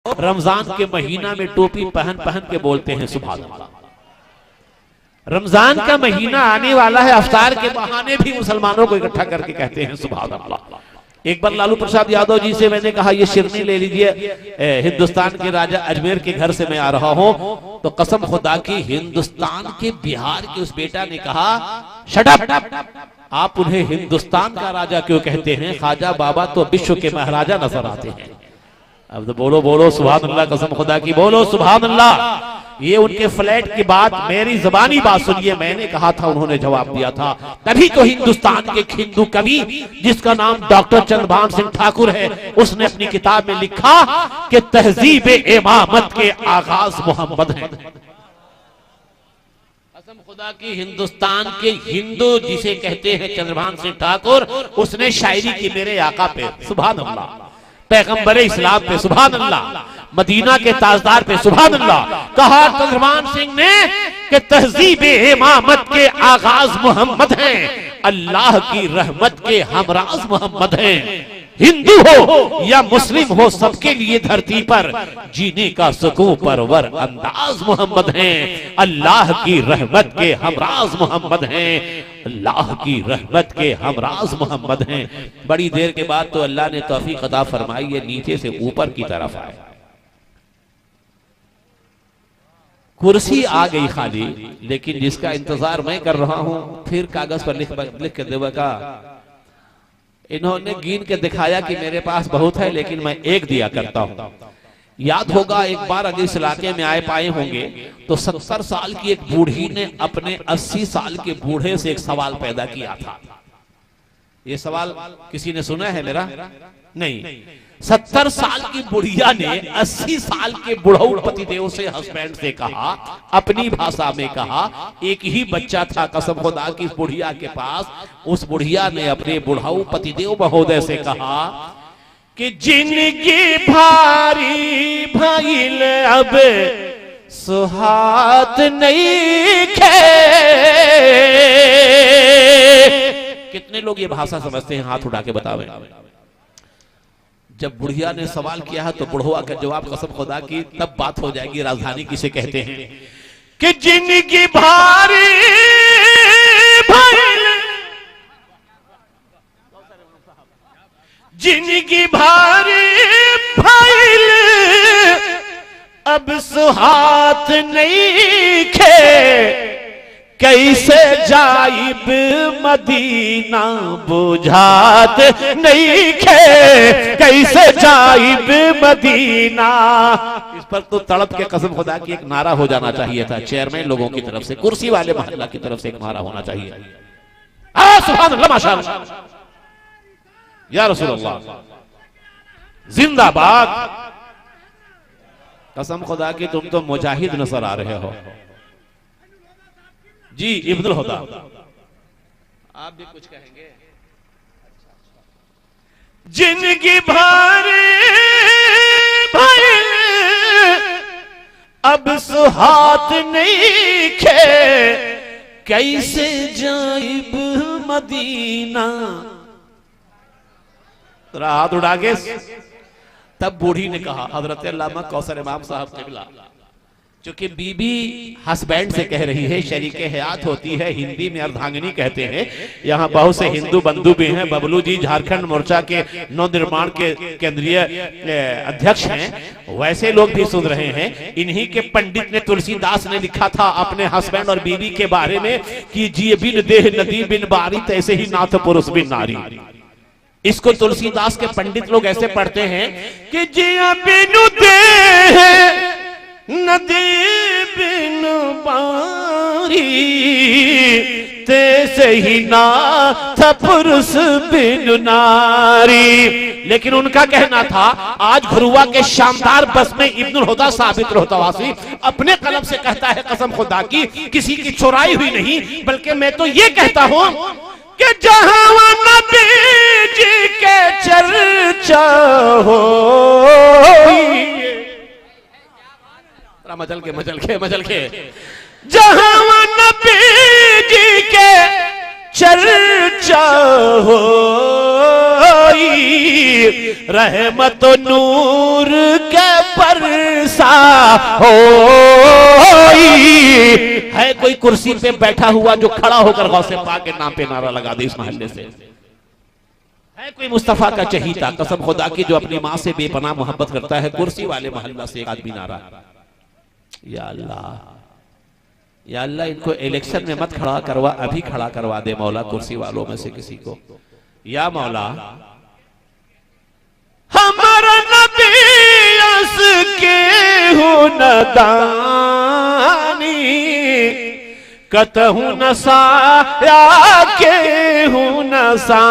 रमजान के महीना में टोपी पहन पहन के बोलते हैं सुभान अल्लाह। रमजान का महीना आने वाला है, अफ्तार के बहाने भी मुसलमानों को इकट्ठा करके कहते हैं सुभान अल्लाह। एक बार लालू प्रसाद यादव जी से मैंने कहा ये शिरनी ले लीजिए, हिंदुस्तान के राजा अजमेर के घर से मैं आ रहा हूं, तो कसम खुदा की हिंदुस्तान के बिहार के उस बेटा ने कहा शट अप, आप उन्हें हिंदुस्तान का राजा क्यों कहते हैं, ख्वाजा बाबा तो विश्व के महाराजा नजर आते हैं। अब तो बोलो बोलो सुभान अल्लाह, कसम खुदा की बोलो सुभान अल्लाह। ये उनके फ्लैट की बात, मेरी जबानी बात सुनिए, मैंने कहा था, उन्होंने जवाब दिया था। तभी तो हिंदुस्तान के हिंदू कवि जिसका नाम डॉक्टर चंद्रभान सिंह ठाकुर है, उसने अपनी किताब में लिखा कि तहजीब इमामत के आगाज मोहम्मद हैं। कसम खुदा की हिंदुस्तान के हिंदू जिसे कहते हैं चंद्रभान सिंह ठाकुर, उसने शायरी की मेरे आका पे सुभान अल्लाह, पैगंबरे इस्लाम पे सुभान अल्लाह, मदीना के ताजदार पे सुभान अल्लाह कहा चंद्रभान सिंह ने कि तहजीब इमामत के आगाज मोहम्मद हैं, अल्लाह की रहमत के हमराज मोहम्मद हैं। हिंदू हो या मुस्लिम हो, सबके लिए धरती पर जीने का सुकून परवर अंदाज मोहम्मद हैं। अल्लाह की रहमत के हमराज मोहम्मद हैं, अल्लाह की रहमत के हमराज मोहम्मद हैं। बड़ी देर के बाद तो अल्लाह ने तौफीक अता फरमाई, ये नीचे से ऊपर की तरफ आए, कुर्सी आ गई खाली, लेकिन जिसका इंतजार मैं कर रहा हूं, फिर कागज पर लिख के देगा। इन्होंने गिन के दिखाया कि मेरे पास बहुत है, लेकिन मैं एक दिया करता हूं। याद होगा एक बार अगर इस इलाके में आए पाए होंगे तो 70 साल की एक बूढ़ी ने अपने 80 साल के बूढ़े से एक सवाल पैदा किया था। ये सवाल किसी ने सुना है मेरा? नहीं। 70 साल की बुढ़िया ने 80 साल के बुढ़ऊ पतिदेव से, हस्बैंड से कहा, अपनी भाषा में कहा, एक ही बच्चा था कसम खुदा की इस बुढ़िया के पास। उस बुढ़िया ने अपने बुढ़ऊ पतिदेव महोदय से कहा कि जिनकी भारी भइल अब सुहात नहीं खे। कितने लोग ये भाषा समझते हैं? हाथ उठा के बतावे। जब बुढ़िया ने सवाल किया है तो बुढ़वा का जवाब, कसम खुदा की तब बात हो जाएगी राजधानी किसे कहते हैं, कि जिनकी भारी भइल, जिनकी भारी भइल अब सुहात नहीं खे, कैसे जाइब मदीना बुझात नहीं खे, कैसे जाइब मदीना। इस पर तो तड़प के कसम खुदा की एक नारा हो जाना चाहिए था, चेयरमैन लोगों की तरफ से, कुर्सी वाले मोहल्ला की तरफ से एक नारा होना चाहिए। सुभान अल्लाह, माशाअल्लाह, या रसूलल्लाह, जिंदाबाद। कसम खुदा की तुम तो मुजाहिद नजर आ रहे हो जी। इब्नुल हुदा, आप भी कुछ कहेंगे? जिनकी भारी भइल अब सुहात नहीं खे, कैसे जाइब मदीना। हाथ उड़ा के तब बूढ़ी ने कहा, हजरत अल्लामा कौसर इमाम साहब किबला, क्योंकि बीबी हस्बैंड से कह रही है, शरीके हयात होती है, हिंदी में अर्धांगिनी कहते हैं। यहाँ बहुत से हिंदू बंधु भी हैं, बबलू जी झारखंड मोर्चा के नवनिर्माण के केंद्रीय अध्यक्ष हैं, वैसे लोग भी सुन रहे हैं। इन्हीं के पंडित ने, तुलसीदास ने लिखा था अपने हस्बैंड और बीवी के बारे में कि जिए बिन देह नदी बिन बारी, तैसे ही नाथ पुरुष बिन नारी। इसको तुलसीदास के पंडित लोग ऐसे पढ़ते हैं कि जिया बिनु देह नदी बिन बारी, तैसे ही नाथ पुरुष बिन नारी। लेकिन उनका कहना था, आज घरुआ के शानदार बस में इब्नुल हुदा साबित रोहतवासी अपने कलम से कहता है, कसम खुदा की किसी की चुराई हुई नहीं, बल्कि मैं तो ये कहता हूं कि जहां नबी जी के चर्चा हो, मचल के जहां नबी जी के चर्चा हो, रहमत नूर के परसा हो, है कोई कुर्सी पे बैठा हुआ जो खड़ा होकर गौसे पाक के नाम पे नारा लगा दे इस मोहल्ले से? है कोई मुस्तफा का चहीता कसम खुदा की जो अपनी माँ से बेपनाह मोहब्बत करता है? कुर्सी वाले मोहल्ला से एक आदमी नारा, या अल्लाह या अल्लाह इनको इलेक्शन में मत खड़ा करवा, अभी खड़ा करवा दे मौला कुर्सी वालों में से किसी को। या मौला हमारा नबी अस के हो नदानी, कतहु नसाया के हूं नसानी।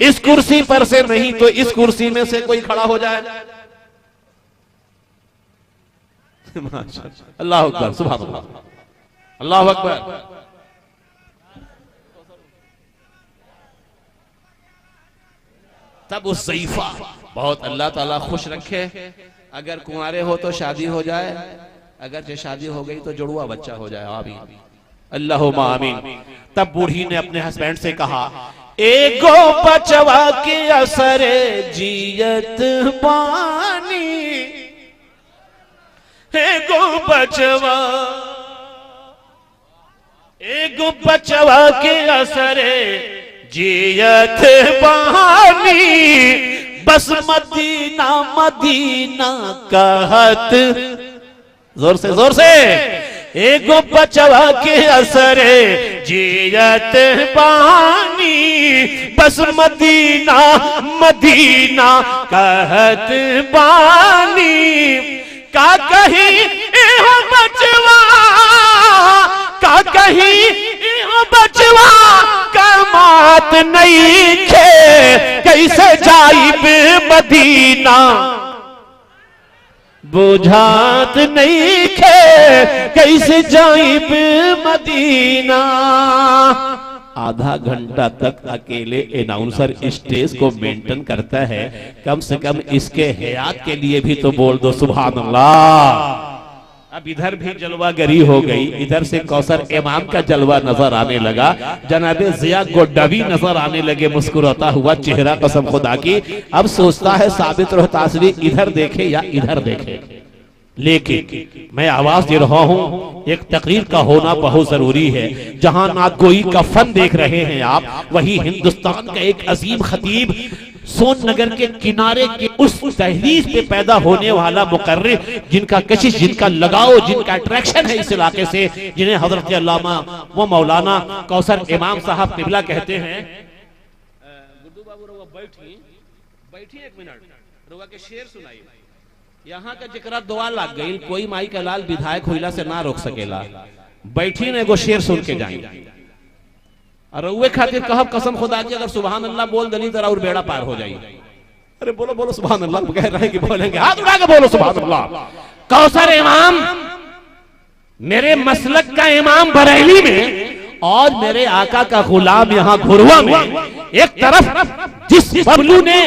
इस कुर्सी पर से नहीं तो इस कुर्सी में से कोई खड़ा हो जाए। अल्लाह अकबर, सुभान अल्लाह, अल्लाह अकबर। तब उस ज़ईफा बहुत अल्लाह ताला खुश रखे। अगर कुंवारे हो तो शादी हो जाए, अगर जो शादी हो गई तो जुड़वा बच्चा हो जाए। आमीन, अल्लाहुम्मा आमीन। तब बूढ़ी ने अपने हस्बैंड से कहा, एगो बचवा के असरे जियत बानी, एगो बचवा के असरे जियत बानी, बस मदीना मदीना कहत, जोर से एगो बचवा के असरे जियत बानी, बस मदीना मदीना कहत बानी। का कही एहो बचवा, का कही एहो बचवा कमात नहीं खे, कैसे जाइब मदीना बुझात नहीं खे, कैसे जाइब मदीना। आधा घंटा तक अकेले अनाउंसर स्टेज को मेंटेन करता है, कम से कम इसके हयात के लिए भी तो बोल दो सुभान अल्लाह। अब इधर भी जलवागरी हो गई, इधर से कौसर इमाम का जलवा नजर आने लगा, जनाबे जिया गोड्डावी नजर आने लगे मुस्कुराता हुआ चेहरा कसम खुदा की। अब सोचता है साबित रोहतासवी इधर देखे या इधर देखे, लेकिन मैं आवाज दे रहा हूं एक तकरीर का होना बहुत जरूरी है। जहां नागोई का फन देख रहे हैं आप, वही हिंदुस्तान का एक अजीम खतीब सोननगर के किनारे के उस तहरीर पे पैदा होने वाला मुकर्रिर, जिनका कशिश, जिनका लगाव, जिनका अट्रैक्शन है इस इलाके से, जिन्हें हजरत अल्लामा वो मौलाना कौसर इमाम साहब किबला कहते हैं। गुड्डू बाबू रुआ बैठी एक मिनट, रुआ के शेर सुनाई। यहाँ का जिक्र दुआ लग गई, कोई माई का लाल विधायक हुईला से ना रोक सकेला। बैठी ने एगो शेर सुन के जाएंगे और उहे खातिर कहब कसम खुदा की, अगर सुभान अल्लाह बोल दली तो और बेड़ा पार हो जाएगी। अरे बोलो बोलो सुभान अल्लाह, कह रहे हैं कि बोलेंगे, हाथ उठा के बोलो सुभान अल्लाह। कौसर इमाम मेरे मसलक का इमाम बरेली में, और मेरे आका का गुलाम यहाँ घुरवा में। एक तरफ जिस बबलू ने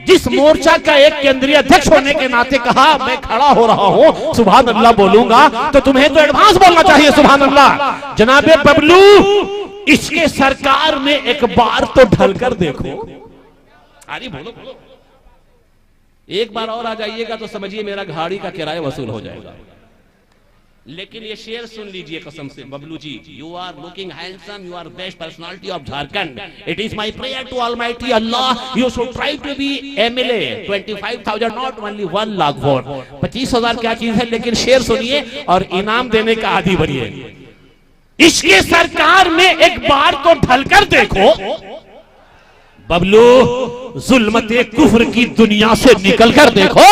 जिस मोर्चा का एक केंद्रीय अध्यक्ष होने के नाते कहा मैं खड़ा हो रहा हूं सुभान अल्लाह बोलूंगा, तो तुम्हें तो एडवांस बोलना चाहिए सुभान अल्लाह। जनाबे बबलू, इसके सरकार में एक बार तो ढलकर देखो। अरे बोलो बोलो, एक बार और आ जाइएगा तो समझिए मेरा गाड़ी का किराया वसूल हो जाएगा। लेकिन ये शेर सुन लीजिए कसम से Bablu ji, you are looking handsome, you are best personality of Jharkhand. It is my prayer to almighty Allah, you should try to be MLA. 25,000 not only 1 lakh vote, 25,000 क्या चीज है। लेकिन शेर सुनिए और इनाम देने का आदी बनिए। इसके सरकार में एक बार तो ढलकर देखो बबलू, जुल्मते कुफ्र की दुनिया से निकलकर देखो।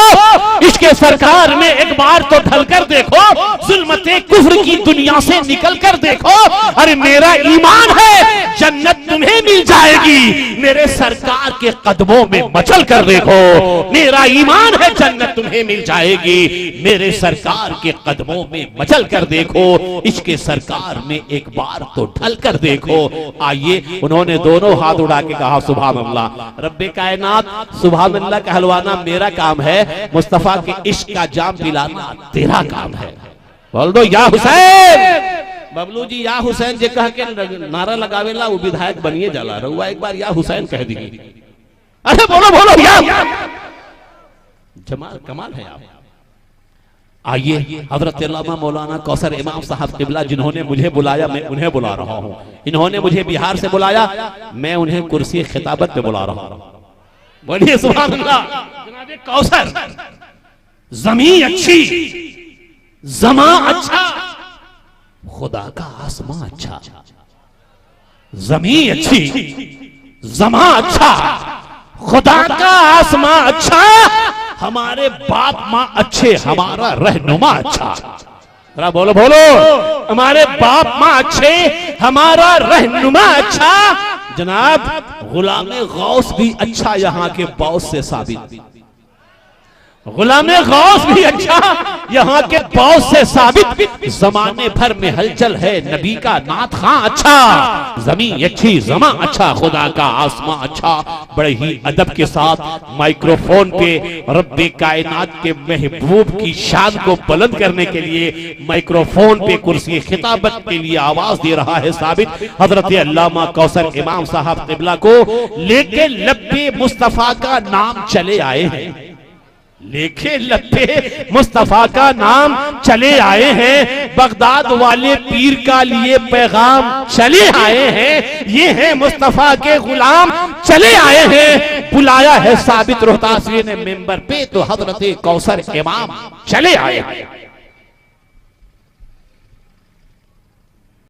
इसके सरकार में एक बार तो ढलकर देखो, जुल्मते कुफ्र की दुनिया से निकलकर देखो। अरे मेरा ईमान है जन्नत तुम्हें मिल जाएगी, मेरे सरकार के कदमों में मचल कर देखो। मेरा ईमान है जन्नत तुम्हें मिल जाएगी, मेरे सरकार के कदमों में मचल कर देखो। इसके सरकार में एक बार तो ढल कर देखो। आइए, उन्होंने दोनों हाथ उड़ा के कहा सुभान अल्लाह। रब्बे कायनात, सुभान अल्लाह कहलवाना मेरा काम है, मुस्तफा के इश्क का जाम पिलाना तेरा काम है। बोल दो या हुसैन। बबलू जी या हुसैन जे कह के नारा लगावेला वो विधायक बनिए जाला। रहुआ एक बार या हुसैन कह दी। अरे बोलो बोलो या। जमाल कमाल है आप। आइए हजरत अल्लामा मौलाना कौसर इमाम साहब किबला जिन्होंने मुझे बुलाया मैं उन्हें बुला रहा हूं। इन्होंने मुझे बिहार से बुलाया, मैं उन्हें कुर्सी खिताबत पे बुला रहा हूं। बोलिए सुभान अल्लाह। जनाब कौसर, जमीन अच्छी, जमा अच्छा, खुदा का आसमां अच्छा। जमीन अच्छी, जमा अच्छा, खुदा का आसमां अच्छा, हमारे बाप माँ अच्छे, हमारा रहनुमा अच्छा। जरा बोलो बोलो, हमारे बाप माँ अच्छे, हमारा रहनुमा अच्छा। जनाब गुलामे गौस भी अच्छा, यहाँ के बौस से साबित। गुलामे गौस भी अच्छा, यहाँ के बौस से साबित। जमाने भर में हलचल है, नबी का नात खां अच्छा। जमीन अच्छी, जमा अच्छा, खुदा का आसमां अच्छा। बड़े ही अदब के साथ माइक्रोफोन पे रब्बे कायनात के महबूब की शान को बुलंद करने के लिए माइक्रोफोन पे कुर्सी खिताबत के लिए आवाज दे रहा है साबित हजरत अल्लामा कौसर इमाम साहब किबला को लेके लब्बे मुस्तफा का नाम चले आए हैं। लेके लब्बे मुस्तफा का नाम चले आए हैं। बगदाद वाले पीर का लिए पैगाम चले आए हैं। ये है मुस्तफा के गुलाम चले आए हैं। बुलाया है साबित रोहतासी ने मेंबर पे, तो हजरत कौसर इमाम चले आए हैं।